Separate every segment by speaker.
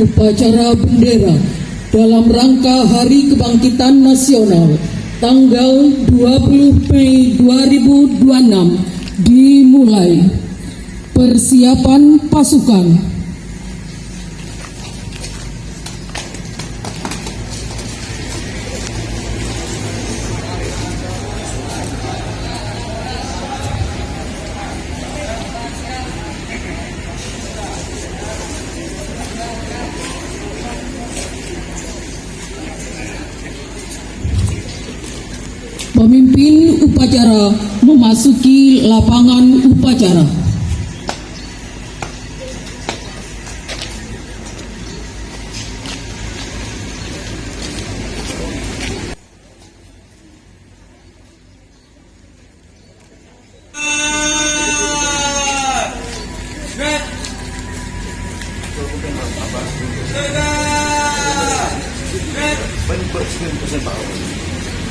Speaker 1: upacara bendera dalam rangka Hari Kebangkitan Nasional tanggal 20 Mei 2026 dimulai. Persiapan pasukan. Pemimpin upacara memasuki lapangan upacara.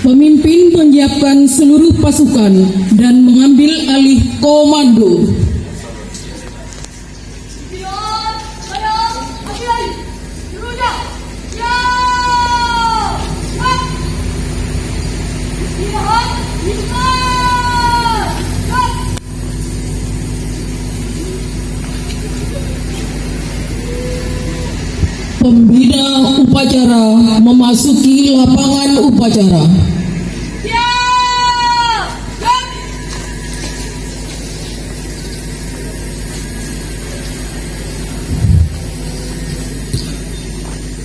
Speaker 1: Pemimpin menyiapkan seluruh pasukan dan mengambil alih komando. Pembina upacara memasuki lapangan upacara.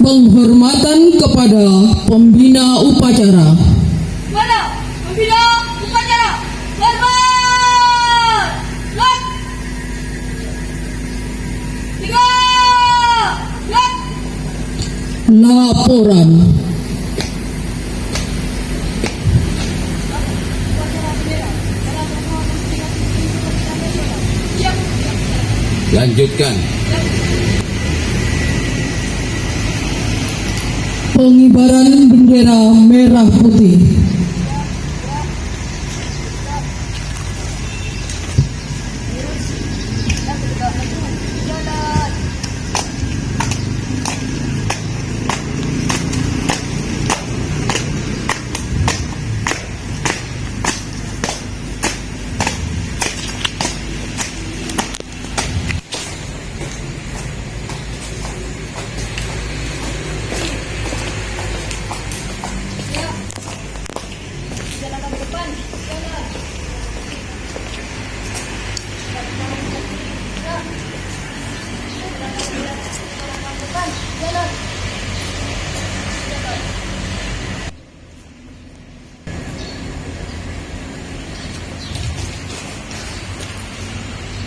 Speaker 1: Penghormatan kepada pembina upacara.
Speaker 2: Mana pembina upacara? Hormat! Lihat! 3! Lihat!
Speaker 1: Laporan.
Speaker 3: Lanjutkan.
Speaker 1: Pengibaran bendera merah putih.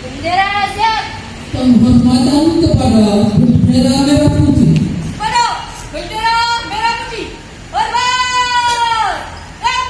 Speaker 2: Bendera siap.
Speaker 1: Penghormatan kepada bendera merah putih.
Speaker 2: Pada bendera merah putih. Hormat! Lihat!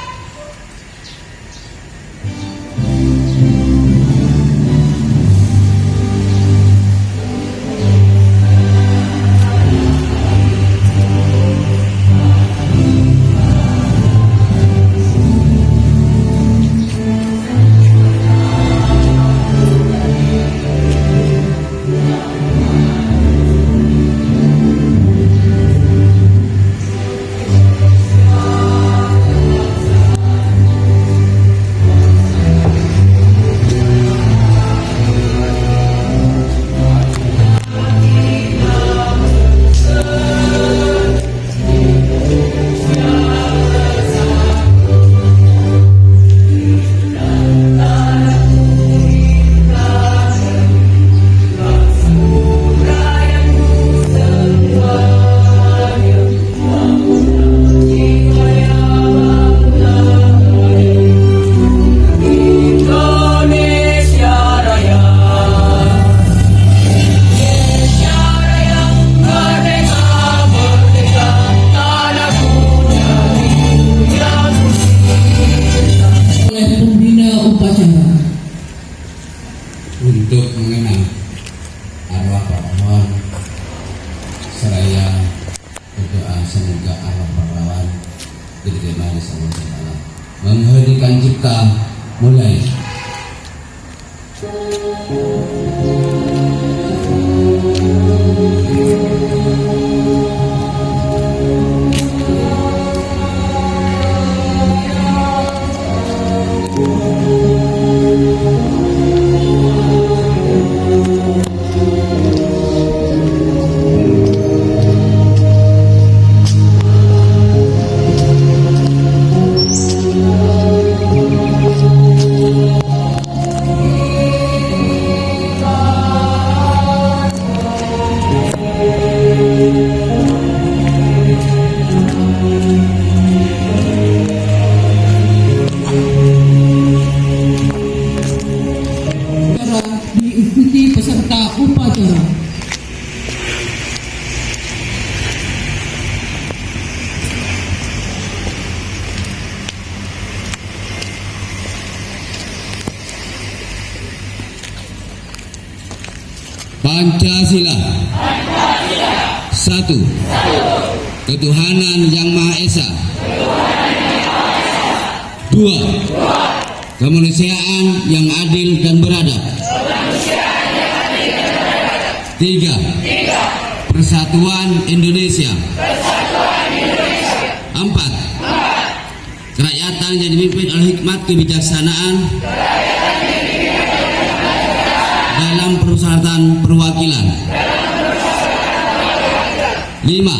Speaker 3: Untuk mengenang arwah pahlawan seraya berdoa semoga arwah pahlawan diterima di Allah. Menghentikan cipta mulai. Pancasila. Satu. Ketuhanan Yang Maha Esa. Dua. Kemanusiaan yang adil dan beradab. Tiga. Persatuan Indonesia. Empat. Kerakyatan yang dipimpin oleh hikmat kebijaksanaan dalam persyaratan perwakilan. Lima.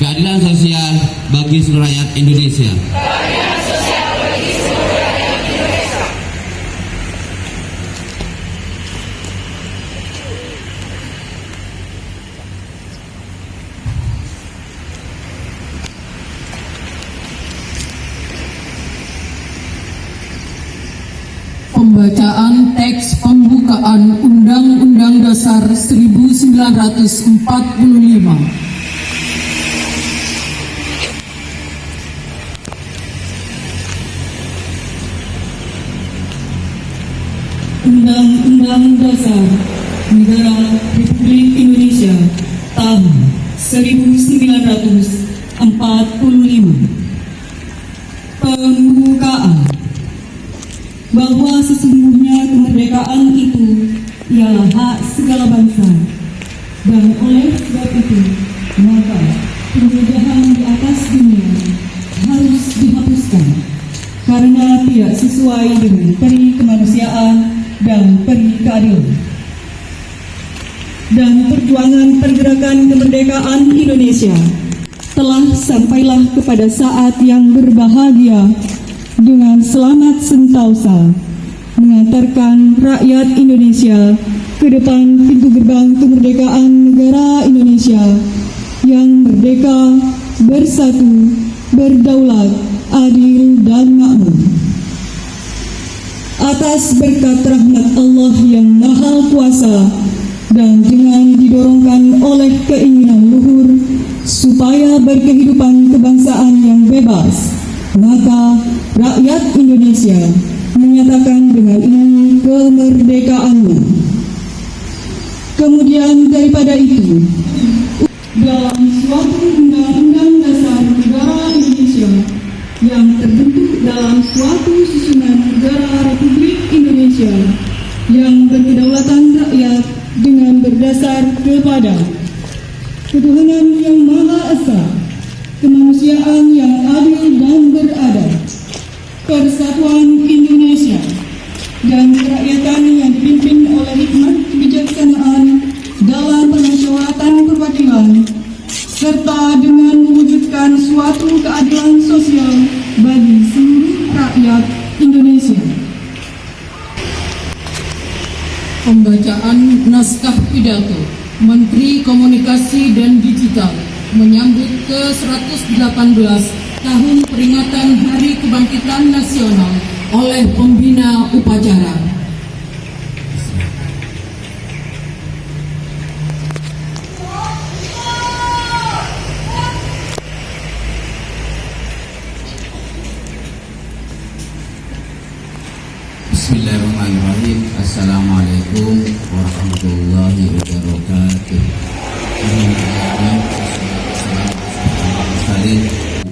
Speaker 3: Keadilan sosial bagi seluruh rakyat Indonesia.
Speaker 1: Pembacaan teks pembukaan Undang-Undang Dasar 1945. Undang-Undang Dasar Negara Republik Indonesia tahun 1945. Pembukaan. Bahwa sesungguhnya kemerdekaan itu ialah hak segala bangsa, dan oleh sebab itu maka penjajahan di atas dunia harus dihapuskan karena tidak sesuai dengan peri kemanusiaan dan peri keadilan. Dan perjuangan pergerakan kemerdekaan Indonesia telah sampailah kepada saat yang berbahagia dengan selamat sentosa mengantarkan rakyat Indonesia ke depan pintu gerbang kemerdekaan negara Indonesia yang merdeka, bersatu, berdaulat, adil, dan makmur. Atas berkat rahmat Allah yang Maha Kuasa dan dengan didorongkan oleh keinginan luhur supaya berkehidupan kebangsaan yang bebas, maka rakyat Indonesia menyatakan dengan ini kemerdekaannya. Kemudian daripada itu, dalam suatu undang-undang dasar negara Indonesia yang terbentuk dalam suatu susunan negara Republik Indonesia yang berkedaulatan rakyat dengan berdasar kepada ketuhanan yang Maha Esa, kemanusiaan yang adil dan beradab, persatuan Indonesia, dan kerakyatan yang dipimpin oleh hikmat kebijaksanaan dalam permusyawaratan perwakilan, serta dengan mewujudkan suatu keadilan sosial bagi seluruh rakyat Indonesia. Pembacaan naskah pidato Menteri Komunikasi dan Digital menyambut ke-118 tahun peringatan Hari Kebangkitan Nasional oleh pembina upacara.
Speaker 3: Bismillahirrahmanirrahim. Assalamualaikum warahmatullahi wabarakatuh.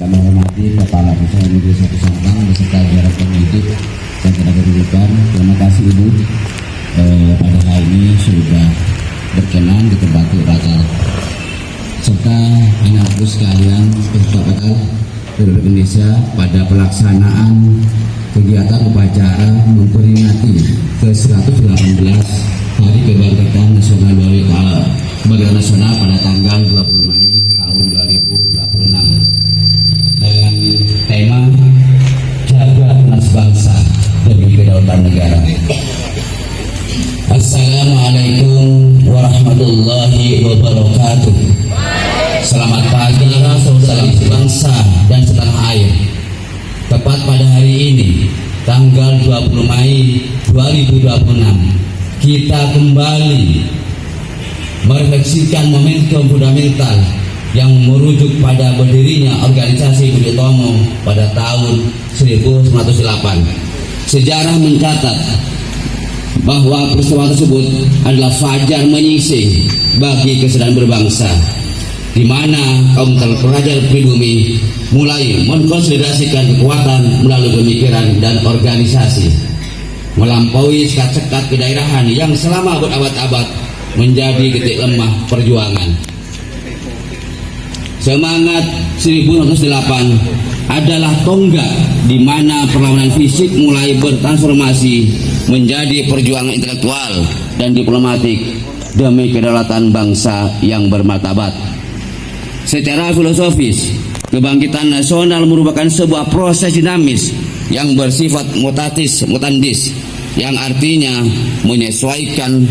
Speaker 3: Kami hormati Kepala Pusat Majelis Sabang beserta jajaran pendidik dan tenaga pendidikan. Terima kasih Ibu pada hari ini sudah berkenan ditempati upacara, serta anak-anakku sekalian peserta upacara Republik Indonesia pada pelaksanaan kegiatan upacara memperingati ke-118 Hari Kebangkitan Nasional pada tanggal 20 Mei tahun 2026 dengan tema Jaga Tunas Bangsa demi Kedaulatan Negara. Assalamualaikum warahmatullahi wabarakatuh. Selamat pagi, saudara bangsa dan setanah air. Tepat pada hari ini, tanggal 20 Mei 2026, kita kembali merefleksikan momentum fundamental yang merujuk pada berdirinya organisasi Budi Utomo pada tahun 1908. Sejarah mencatat bahwa peristiwa tersebut adalah fajar menyingsing bagi kesadaran berbangsa, di mana kaum terpelajar pribumi mulai mengkonsolidasikan kekuatan melalui pemikiran dan organisasi, melampaui sekat-sekat kedaerahan yang selama berabad-abad menjadi titik lemah perjuangan. Semangat 1908 adalah tonggak di mana perlawanan fisik mulai bertransformasi menjadi perjuangan intelektual dan diplomatik demi kedaulatan bangsa yang bermartabat. Secara filosofis, kebangkitan nasional merupakan sebuah proses dinamis yang bersifat mutandis, yang artinya menyesuaikan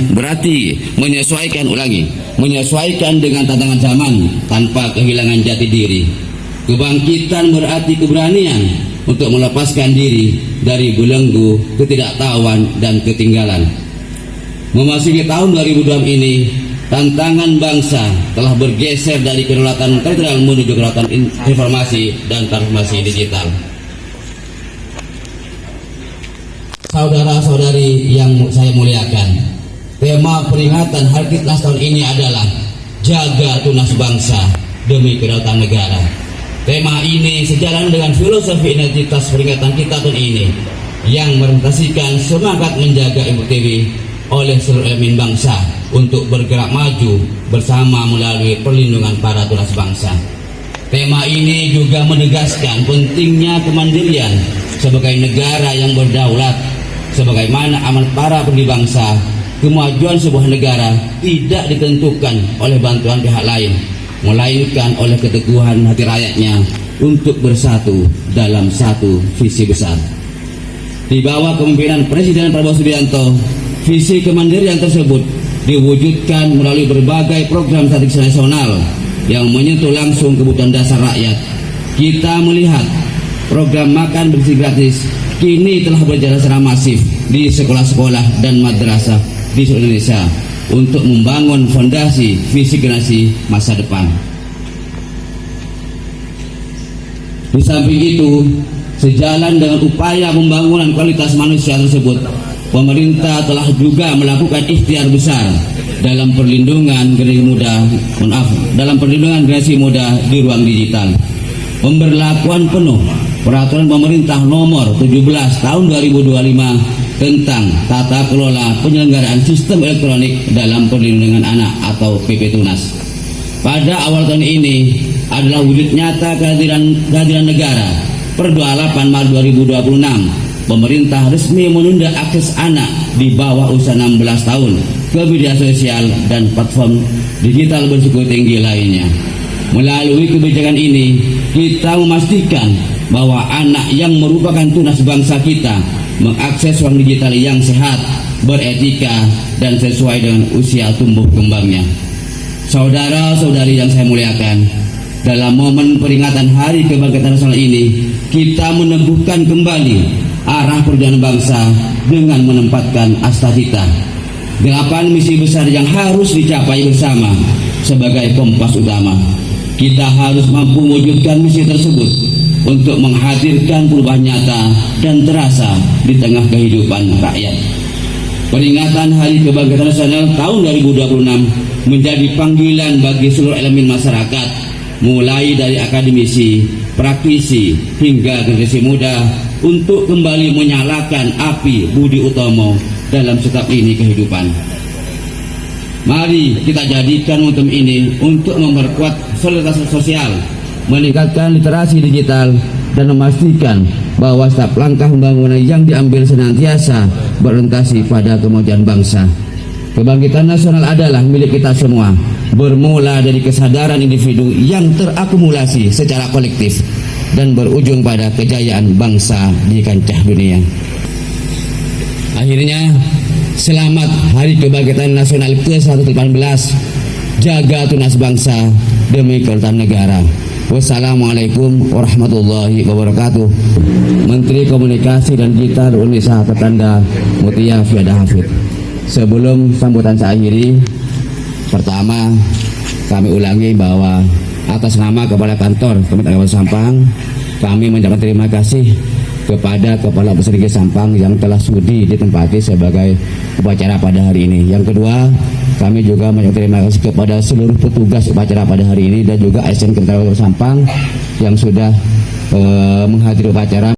Speaker 3: dengan tantangan zaman tanpa kehilangan jati diri. Kebangkitan berarti keberanian untuk melepaskan diri dari belenggu ketidaktahuan dan ketinggalan. Memasuki tahun 2006 ini, tantangan bangsa telah bergeser dari kedaulatan teritorial menuju kedaulatan informasi dan transformasi digital. Saudara-saudari yang saya muliakan, tema peringatan Hari Ketunas tahun ini adalah jaga tunas bangsa demi kedaulatan negara. Tema ini sejalan dengan filosofi identitas peringatan kita tahun ini yang merepresentasikan semangat menjaga Ibu Pertiwi oleh seluruh elemen bangsa untuk bergerak maju bersama melalui perlindungan para tunas bangsa. Tema ini juga menegaskan pentingnya kemandirian sebagai negara yang berdaulat. Sebagaimana amanat para pendiri bangsa, kemajuan sebuah negara tidak ditentukan oleh bantuan pihak lain, melainkan oleh keteguhan hati rakyatnya untuk bersatu dalam satu visi besar. Di bawah kepemimpinan Presiden Prabowo Subianto, visi kemandirian tersebut diwujudkan melalui berbagai program strategis nasional yang menyentuh langsung kebutuhan dasar rakyat. Kita melihat program makan bersih gratis kini telah berjalan secara masif di sekolah-sekolah dan madrasah di seluruh Indonesia untuk membangun fondasi visi generasi masa depan. Di samping itu, sejalan dengan upaya pembangunan kualitas manusia tersebut, pemerintah telah juga melakukan ikhtiar besar dalam perlindungan generasi muda di ruang digital. Pemberlakuan penuh Peraturan Pemerintah Nomor 17 Tahun 2025 tentang tata kelola penyelenggaraan sistem elektronik dalam perlindungan anak atau PP Tunas pada awal tahun ini adalah wujud nyata kehadiran negara. Per 28 Maret 2026, pemerintah resmi menunda akses anak di bawah usia 16 tahun ke media sosial dan platform digital berisiko tinggi lainnya. Melalui kebijakan ini, kita memastikan bahwa anak yang merupakan tunas bangsa kita mengakses ruang digital yang sehat, beretika, dan sesuai dengan usia tumbuh kembangnya. Saudara-saudari yang saya muliakan, dalam momen peringatan Hari Kebangkitan Nasional ini, kita meneguhkan kembali arah perjuangan bangsa dengan menempatkan astagita 8 misi besar yang harus dicapai bersama sebagai kompas utama. Kita harus mampu mewujudkan misi tersebut untuk menghadirkan perubahan nyata dan terasa di tengah kehidupan rakyat. Peringatan Hari Kebangkitan Nasional tahun 2026 menjadi panggilan bagi seluruh elemen masyarakat, mulai dari akademisi, praktisi, hingga generasi muda untuk kembali menyalakan api budi utomo dalam setiap lini kehidupan. Mari kita jadikan momentum ini untuk memperkuat solidaritas sosial, meningkatkan literasi digital, dan memastikan bahwa setiap langkah pembangunan yang diambil senantiasa berorientasi pada kemajuan bangsa. Kebangkitan nasional adalah milik kita semua, bermula dari kesadaran individu yang terakumulasi secara kolektif dan berujung pada kejayaan bangsa di kancah dunia. Akhirnya, selamat Hari Kebangkitan Nasional ke-118. Jaga tunas bangsa demi kedaulatan negara. Wassalamualaikum warahmatullahi wabarakatuh. Menteri Komunikasi dan Digital Indonesia Tertanda Mutia Fiada Hafid. Sebelum sambutan saya akhiri, pertama kami ulangi bahwa atas nama Kepala Kantor Kementerian Agama Sampang, kami mengucapkan terima kasih kepada Kepala Pusdikes Sampang yang telah sudi ditempati sebagai upacara pada hari ini. Yang kedua, kami juga mengucapkan terima kasih kepada seluruh petugas upacara pada hari ini dan juga ASN Kementerian Sampang yang sudah menghadiri upacara.